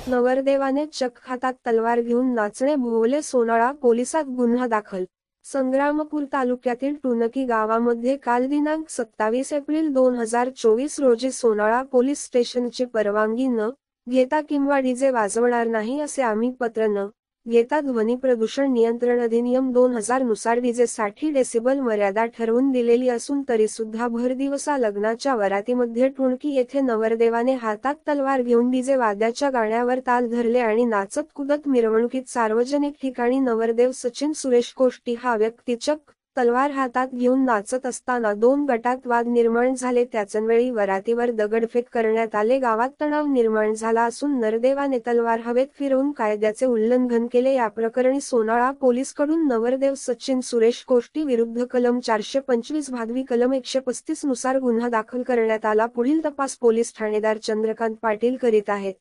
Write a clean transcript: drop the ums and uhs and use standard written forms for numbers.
नवरदेवाने चक्क हातात तलवार घेऊन नाचणे भोवले. सोनाळा पोलिसात गुन्हा दाखल. संग्रामपूर तालुक्यातील टुनकी गावामध्ये काल दिनांक 27 एप्रिल 2024 रोजी सोनाळा पोलीस स्टेशनची परवानगी न घेता किंवा डीजे वाजवणार नाही असे आम्ही पत्र न घेता ध्वनी प्रदूषण नियंत्रण अधिनियम 2000 नुसार डीजेसाठी डेसिबल मर्यादा ठरवून दिलेली असून तरीसुद्धा भरदिवसा लग्नाच्या वरातीमध्ये टुणकी येथे नवरदेवाने हातात तलवार घेऊन डीजे वाद्याच्या गाण्यावर ताल धरले आणि नाचत कुदत मिरवणुकीत सार्वजनिक ठिकाणी नवरदेव सचिन सुरेश कोष्टी हा व्यक्ती चक्क तलवार हातात घेऊन नाचत असताना दोन गटात वाद निर्माण झाले. त्याचवेळी वरातीवर दगडफेक करण्यात आले. गावात तणाव निर्माण झाला असून नवरदेवाने तलवार हवेत फिरवून कायद्याचे उल्लंघन केले. या प्रकरणी सोनाळा पोलीसकडून नवरदेव सचिन सुरेश कोष्टी विरुद्ध कलम 425 भादवी कलम 135 नुसार गुन्हा दाखल करण्यात आला. पुढील तपास पोलीस ठाणेदार चंद्रकांत पाटील करीत आहेत.